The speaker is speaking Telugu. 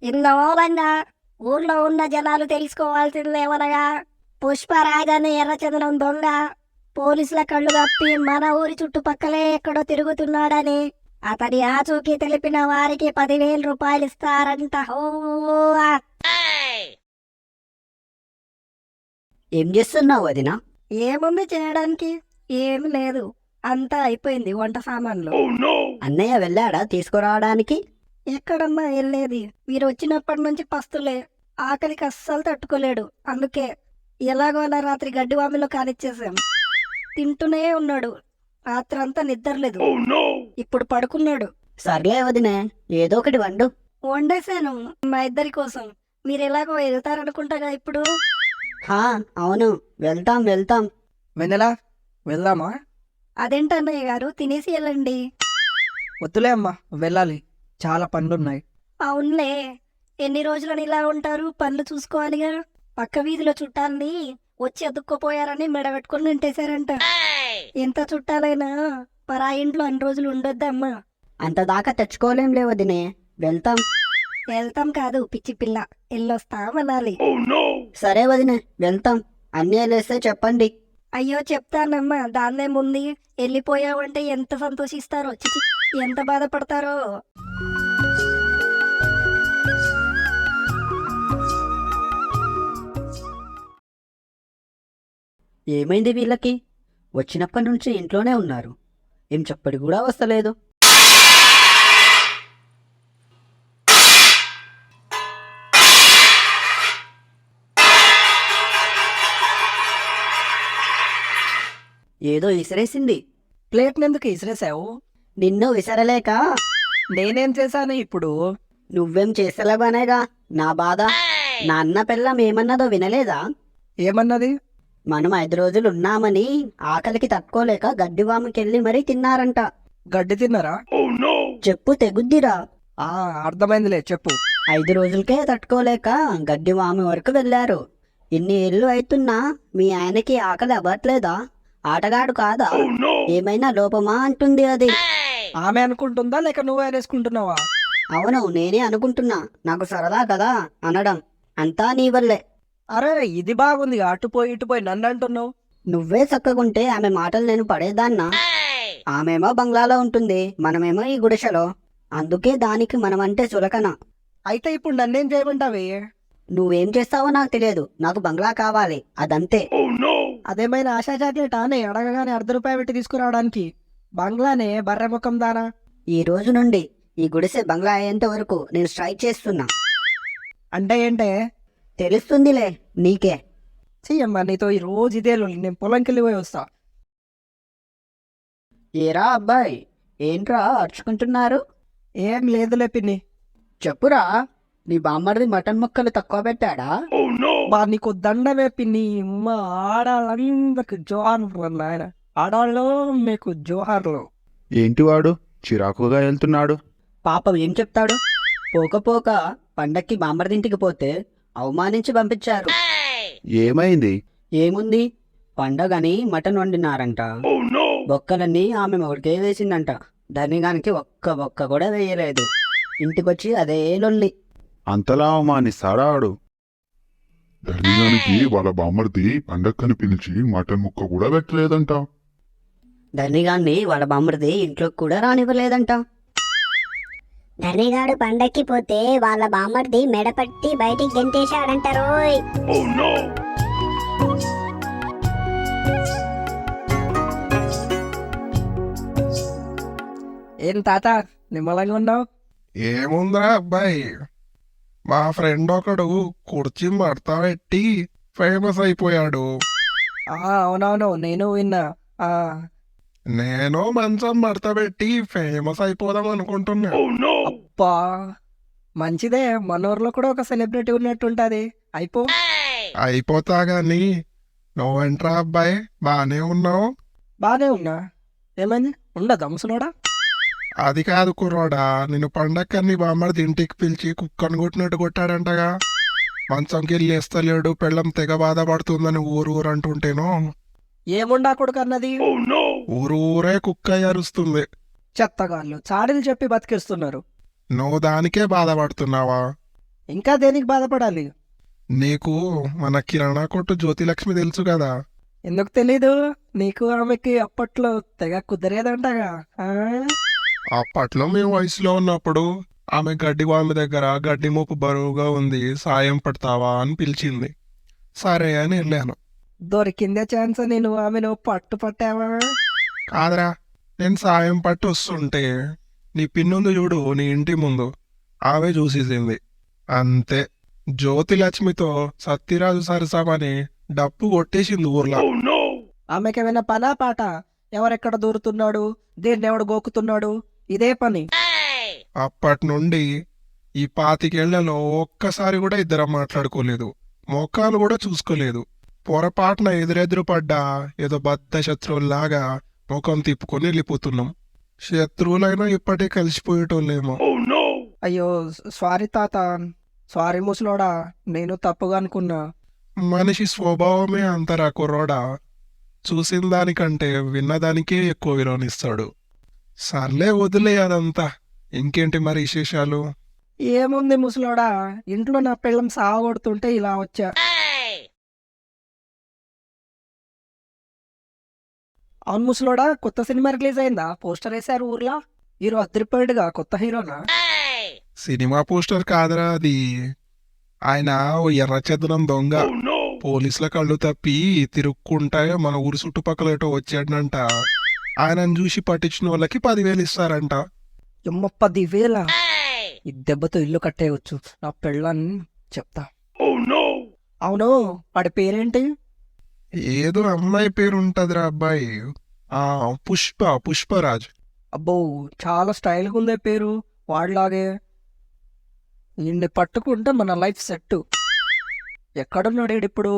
ఇన్నోలన్నా ఊర్లో ఉన్న జనాలు తెలుసుకోవాల్సిందేమనగా పుష్పరాజని ఎర్రచందనం దొంగ పోలీసుల కళ్ళు కప్పి మన ఊరి చుట్టుపక్కలే ఎక్కడో తిరుగుతున్నాడని అతడి ఆచూకీ తెలిపిన వారికి 10,000 రూపాయలు ఇస్తారంట. హో ఏం చేస్తున్నావు వదినా? ఏముంది చేయడానికి? ఏమి లేదు, అంతా అయిపోయింది వంట సామాన్లు. అన్నయ్య వెళ్ళాడా తీసుకురావడానికి? ఎక్కడమ్మా వెళ్ళేది? మీరు వచ్చినప్పటి నుంచి పస్తులే, ఆకలికి అస్సలు తట్టుకోలేడు. అందుకే ఎలాగో అలా రాత్రి గడ్డివామిలో కానిచ్చేసాం. తింటూనే ఉన్నాడు, రాత్రంతా నిద్రలేదు. ఇప్పుడు పడుకున్నాడు. సర్లే వదినే, ఏదో ఒకటి వండు. వండేశాను మా ఇద్దరి కోసం. మీరు ఎలాగో వెళ్తారనుకుంటాగా ఇప్పుడు. హా అవును, వెళ్తాం వెళ్తాం. వెన్నెలా వెళ్దామా? అదేంటన్నయ్య గారు, తినేసి వెళ్ళండి. వద్దులే అమ్మా, వెళ్ళాలి, చాలా పనులున్నాయి. అవునులే, ఎన్ని రోజులని ఇలా ఉంటారు? పనులు చూసుకోవాలిగా. పక్క వీధిలో చుట్టాలని వచ్చి అతుక్కోపోయారని మెడబెట్టుకుని నింటేశారంట. ఎంత చుట్టాలైనా పరా ఇంట్లో అన్ని రోజులు ఉండొద్దమ్మా. అంత దాకా తెచ్చుకోలేంలే వదినే, వెళ్తాం. వెళ్తాం కాదు పిచ్చి పిల్ల, ఎల్లొస్తామనాలి. సరే వదినే, వెళ్తాం. అన్నీ వెళ్ళేస్తే చెప్పండి. అయ్యో చెప్తానమ్మా, దాన్నేముంది. వెళ్ళిపోయావంటే ఎంత సంతోషిస్తారో, చిచి ఎంత బాధపడతారో. ఏమైంది వీళ్ళకి? వచ్చినప్పటి నుంచి ఇంట్లోనే ఉన్నారు, ఏం చెప్పడి కూడా వస్తలేదు. ఏదో విసిరేసింది. ప్లేట్ని ఎందుకు ఇసిరేసావు? నిన్ను విసరలేక. నేనేం చేశాను ఇప్పుడు? నువ్వేం చేస్తలేవనేగా నా బాధ. నా అన్న పిల్లం ఏమన్నదో వినలేదా? ఏమన్నది? మనం 5 రోజులు ఉన్నామని ఆకలికి తట్టుకోలేక గడ్డివాముకెళ్ళి మరీ తిన్నారంట. గడ్డి తిన్నారా? చెప్పు తెగుద్దిరా. ఆ అర్థమైందిలే, చెప్పు. 5 రోజులకే తట్టుకోలేక గడ్డివాము వరకు వెళ్ళారు. ఇన్ని ఏళ్ళు అవుతున్నా మీ ఆయనకి ఆకలి అవ్వట్లేదా? ఆటగాడు కాదా? ఏమైనా లోపమా అంటుంది అది. ఆమె అనుకుంటుందా లేక నువ్వు అనేసుకుంటున్నావా? అవును, నేనే అనుకుంటున్నా. నాకు సరదా కదా అనడం. అంతా నీ వల్లే. అరే ఇది బాగుంది, అటుపోయి ఇటుపోయి నన్ను అంటున్నావు. నువ్వే చక్కగుంటే ఆమె మాటలు నేను పడేదాన్నా? ఆమెమో బంగ్లాలో ఉంటుంది, మనమేమో ఈ గుడిసెలో. అందుకే దానికి మనమంటే చులకన. అయితే ఇప్పుడు నన్నేం చేయమంటావే? నువ్వేం చేస్తావో నాకు తెలియదు, నాకు బంగ్లా కావాలి, అదంతే. అదేమైనా ఆశా చాక్లెట్ ఆనే అడగగానే ₹1 పెట్టి తీసుకురావడానికి? బంగ్లానే బర్రె ముఖం దానా. ఈ రోజు నుండి ఈ గుడిసె బంగ్లా అయ్యేంత వరకు నేను స్ట్రైక్ చేస్తున్నా. అంటే ఏంటే? తెలుస్తుందిలే నీకే. చెయ్యమ్మా, నీతో ఈ రోజు ఇదే లొల్లి. నేను పొలంకి వెళ్ళిపోయి వస్తా. ఏరా అబ్బాయి, ఏంట్రా అరుచుకుంటున్నారు? ఏం లేదులే పిన్ని. చెప్పురా, నీ బామ్మడిది మటన్ ముక్కలు తక్కువ పెట్టాడా? బా నీకు దండమే పిన్ని. మా ఆడాళ్ళందరికి జోహార్లు నాయన. ఆడవాళ్ళు మీకు జోహార్లు. ఏంటి వాడు చిరాకుగా వెళ్తున్నాడు? పాపం ఏం చెప్తాడు? పోక పండక్కి బామ్మడిదింటికి పోతే అవమానించి పంపించారు. ఏమైంది? ఏముంది, పండగని మటన్ వండినారంట. బొక్కలన్నీ ఆమె ఒకటికే వేసిందంట. ధనిగానికి ఒక్క బొక్క కూడా వేయలేదు. ఇంటికొచ్చి అదే లొల్లి. అంతలా అవమానిస్తాడా ఆడు? ధనిగానికి వాళ్ళ బామ్మర్ది పండక్కని పిలిచి మటన్ ముక్క కూడా పెట్టలేదంట. ధనిగాన్ని వాళ్ళ బామ్మడిది ఇంట్లోకి కూడా రానివ్వలేదంట. ధనిగాడు పండక్కి పోతే వాళ్ళ బామ్మర్ది మెడపట్టి బయటికి గెంటేశాడంటారోయ్. ఏం తాత నిమ్మలంగా ఉన్నావు? ఏముందా అబ్బాయి, మా ఫ్రెండ్ ఒకడు కుర్చీ మడత పెట్టి ఫేమస్ అయిపోయాడు. అవునవును, నేను విన్నా. నేను మంచం మడత పెట్టి ఫేమస్ అయిపోదాం అనుకుంటున్నా. అబ్బా మంచిదే, మన ఊర్లో కూడా ఒక సెలబ్రిటీ ఉన్నట్టుంటది. అయిపోతా గాని నువ్వేంట్రా అబ్బాయి, బానే ఉన్నావు? బానే ఉన్నా. ఏమైంది, ఉండదా ముసలోడా? అది కాదు కుర్రోడా, నిన్ను పండక్కని బామ్మర్ది ఇంటికి పిలిచి కుక్కను కొట్టినట్టు కొట్టాడంటగా. మంచంకి వెళ్ళి వేస్తలేడు, పెళ్ళం తెగ బాధపడుతుందని ఊరు అంటుంటేను. ఏముండా కొడుకు అన్నది? ఊరూరే కుక్క అరుస్తుంది. చెత్తగాళ్ళు చాడీలు చెప్పి బతికిస్తున్నారు. నువ్వు దానికే బాధపడుతున్నావా? ఇంకా దేనికి బాధపడాలి? నీకు మన కిరాణా కొట్టు జ్యోతిలక్ష్మి తెలుసు కదా? ఎందుకు తెలీదు? నీకు ఆమెకి అప్పట్లో తెగ కుదిరేదంటగా ఆ? అప్పట్లో మేము వయసులో ఉన్నప్పుడు ఆమె గడ్డి వామి దగ్గర గడ్డి మోపు బరువుగా ఉంది, సాయం పడతావా అని పిలిచింది. సరే అని వెళ్ళాను. దొరికిందే ఛాన్స్ అని నువ్వు ఆమెను పట్టావా? కాదరా, నేను సాయం పట్టి వస్తుంటే నీ పిన్నుంది చూడు నీ ఇంటి ముందు, ఆమె చూసేసింది. అంతే, జ్యోతిలక్ష్మితో సత్యరాజు సరసామని డప్పు కొట్టేసింది ఊర్లో. ఆమెకేమైనా పనా పాట? ఎవరెక్కడ దూరుతున్నాడు, దేన్ని ఎవడు గోకుతున్నాడు, ఇదే పని. అప్పటి నుండి ఈ 25 ఒక్కసారి కూడా ఇద్దరం మాట్లాడుకోలేదు, మొఖాలు కూడా చూసుకోలేదు. పొరపాటున ఎదురెదురు పడ్డా ఏదో బద్ద శత్రువుల్లాగా ముఖం తిప్పుకొని వెళ్ళిపోతున్నాం. శత్రువులైనా ఇప్పటికే కలిసిపోయేటోళ్ళేమో. అయ్యో సారీ తాత, సారీ ముసలోడా, నేను తప్పుగా అనుకున్నా. మనిషి స్వభావమే అంతరా కుర్రోడా, చూసిన దానికంటే విన్నదానికే ఎక్కువ విలువనిస్తాడు. సర్లే వదిలే అదంతా. ఇంకేంటి మరి విశేషాలు? ఏముంది ముసలోడా, ఇంట్లో నా పిల్లం సాగొడుతుంటే ఇలా వచ్చా. అవును ముసలోడా, కొత్త సినిమా రిలీజ్ అయిందా? పోస్టర్ వేశారు ఊర్లో. హీరో అదిరిపోయాడుగా, కొత్త హీరోనా? సినిమా పోస్టర్ కాదురా అది. ఆయన ఓ ఎర్రచందనం దొంగ. పోలీసుల కళ్ళు తప్పి తిరుక్కుంటా మన ఊరు చుట్టుపక్కల ఏటో వచ్చాడంట. ఆయనను చూసి పట్టించిన వాళ్ళకి 10,000 ఇస్తారంట. ఎమ్మ 10,000? ఈ దెబ్బతో ఇల్లు కట్టేయచ్చు నా పెళ్ళని చెప్తా. అవును, వాడి పేరేంటి? ఏదో అమ్మాయి పేరు ఉంటదిరా అబ్బాయి. పుష్పరాజ్. అబ్బో, చాలా స్టైల్గా ఉందే పేరు, వాడిలాగే. ఈయన్ని పట్టుకుంటే మన లైఫ్ సెట్. ఎక్కడున్నాడు ఇప్పుడు?